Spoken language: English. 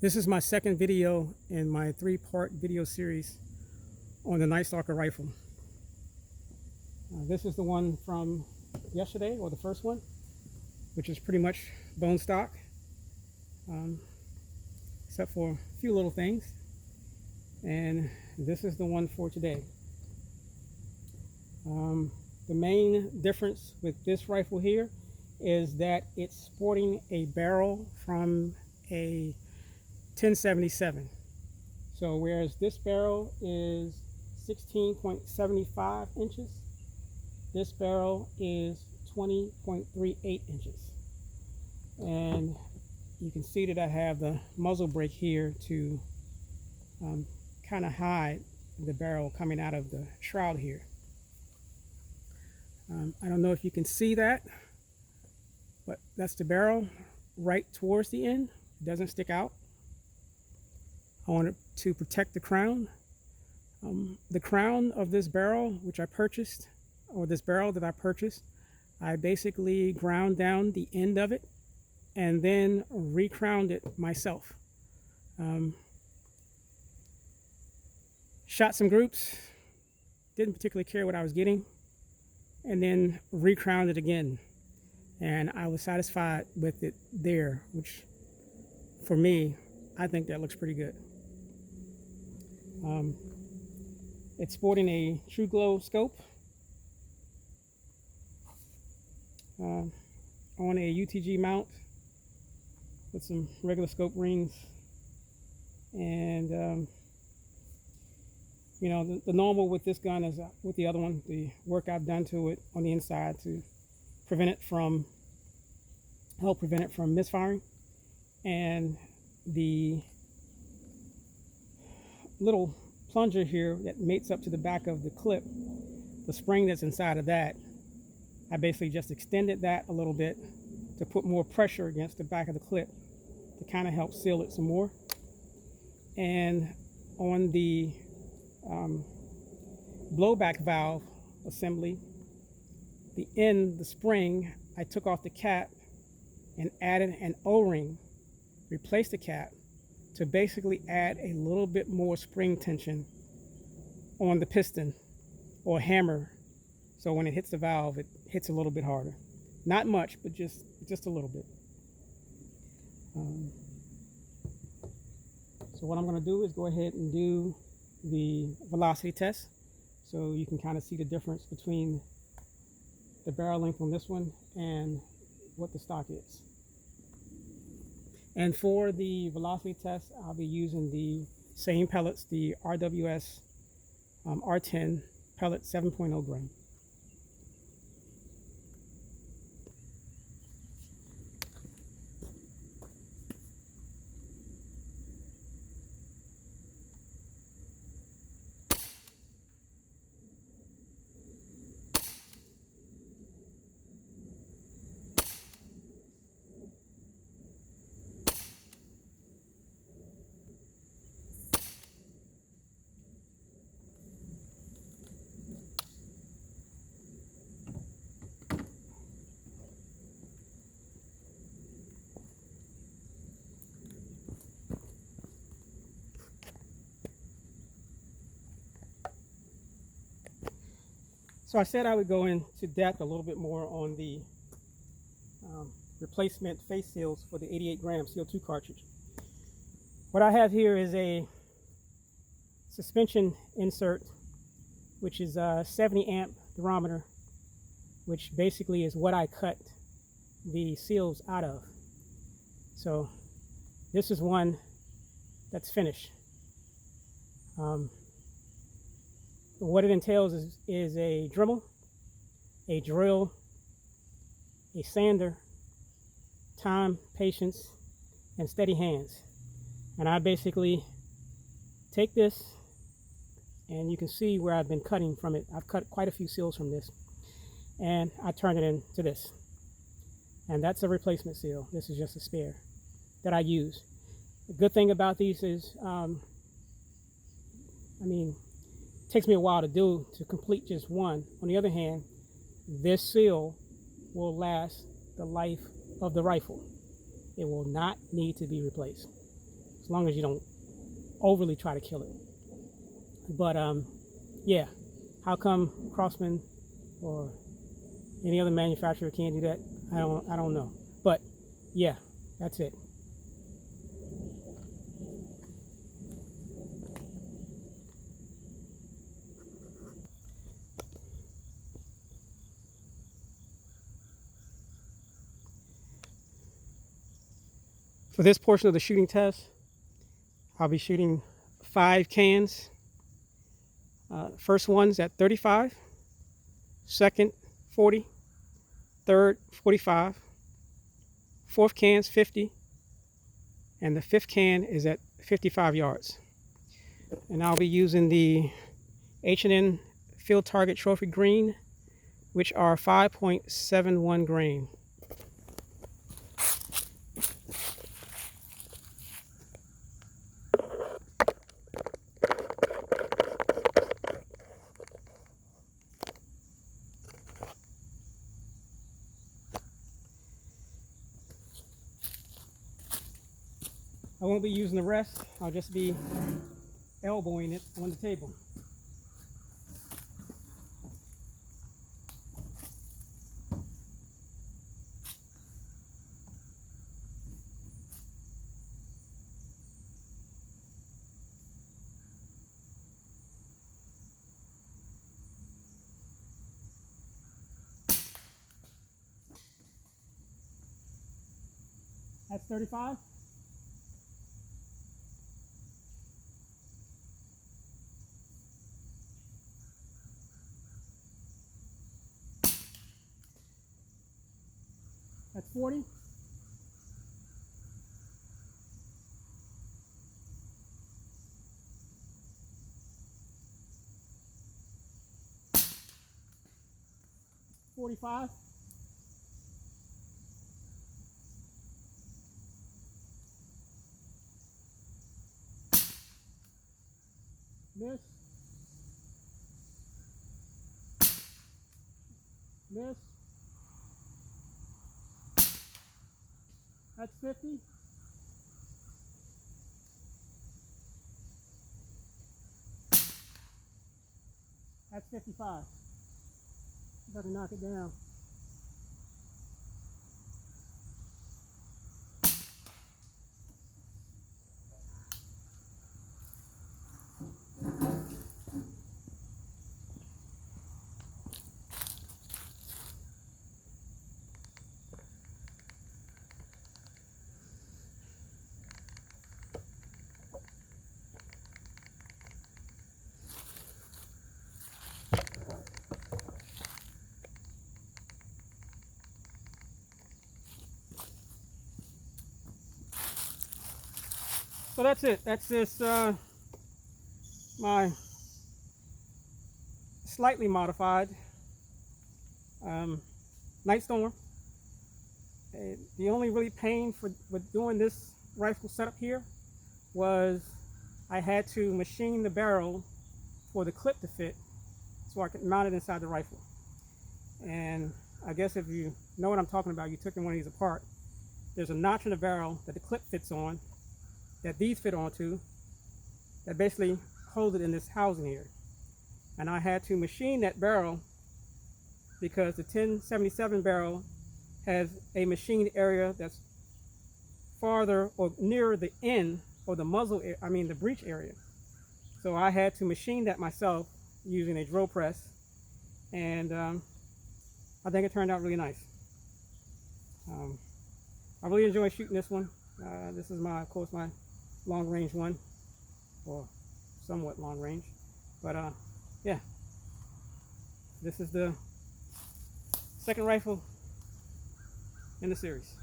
This is my second video in my three-part video series on the Nightstalker rifle. This is the one from yesterday, or the first one, which is pretty much bone stock, except for a few little things. And this is the one for today. The main difference with this rifle here is that it's sporting a barrel from a 1077. So whereas this barrel is 16.75 inches, this barrel is 20.38 inches. And you can see that I have the muzzle brake here to kind of hide the barrel coming out of the shroud here. I don't know if you can see that, but that's the barrel right towards the end. It doesn't stick out. I want it to protect the crown. The crown of this barrel, which I purchased, or this barrel that I purchased, I basically ground down the end of it and then recrowned it myself. Shot some groups, didn't particularly care what I was getting, and then recrowned it again. And I was satisfied with it there, which for me, I think that looks pretty good. It's sporting a Truglow scope on a UTG mount with some regular scope rings, and you know, the normal with this gun is with the other one, the work I've done to it on the inside to help prevent it from misfiring, and the little plunger here that mates up to the back of the clip, the spring that's inside of that, I basically just extended that a little bit to put more pressure against the back of the clip to kind of help seal it some more. And on the blowback valve assembly, the spring, I took off the cap and added an O-ring, replaced the cap, to basically add a little bit more spring tension on the piston or hammer, so when it hits the valve, it hits a little bit harder. Not much, but just a little bit. So what I'm going to do is go ahead and do the velocity test, so you can kind of see the difference between the barrel length on this one and what the stock is. And for the velocity test, I'll be using the same pellets, the RWS R10 pellet 7.0 grain. So I said I would go into depth a little bit more on the replacement face seals for the 88 gram CO2 cartridge. What I have here is a suspension insert, which is a 70 amp durometer, which basically is what I cut the seals out of. So this is one that's finished. What it entails is a Dremel, a drill, a sander, time, patience, and steady hands. And I basically take this, and you can see where I've been cutting from it. I've cut quite a few seals from this, and I turn it into this. And that's a replacement seal. This is just a spare that I use. The good thing about these is, it takes me a while to complete just one. On the other hand, this seal will last the life of the rifle. It will not need to be replaced. as long as you don't overly try to kill it. But yeah, how come Crosman or any other manufacturer can't do that? I don't know. But yeah, that's it. For this portion of the shooting test, I'll be shooting 5 cans. First one's at 35, second 40, third 45, fourth can's 50, and the fifth can is at 55 yards. And I'll be using the H&N Field Target Trophy Green, which are 5.71 grain. I won't be using the rest. I'll just be elbowing it on the table. That's 35. That's 40. $45. Miss. Miss. That's 50. That's 55. Better knock it down. So that's it. That's this my slightly modified Nightstalker. The only really pain with doing this rifle setup here was I had to machine the barrel for the clip to fit so I could mount it inside the rifle. And I guess if you know what I'm talking about, you took one of these apart. There's a notch in the barrel that the clip fits on, that these fit onto, that basically holds it in this housing here. And I had to machine that barrel because the 1077 barrel has a machined area that's farther or nearer the end or the muzzle, the breech area. So I had to machine that myself using a drill press, and I think it turned out really nice. I really enjoy shooting this one. This is of course, my long range one, or somewhat long range. But yeah, this is the second rifle in the series.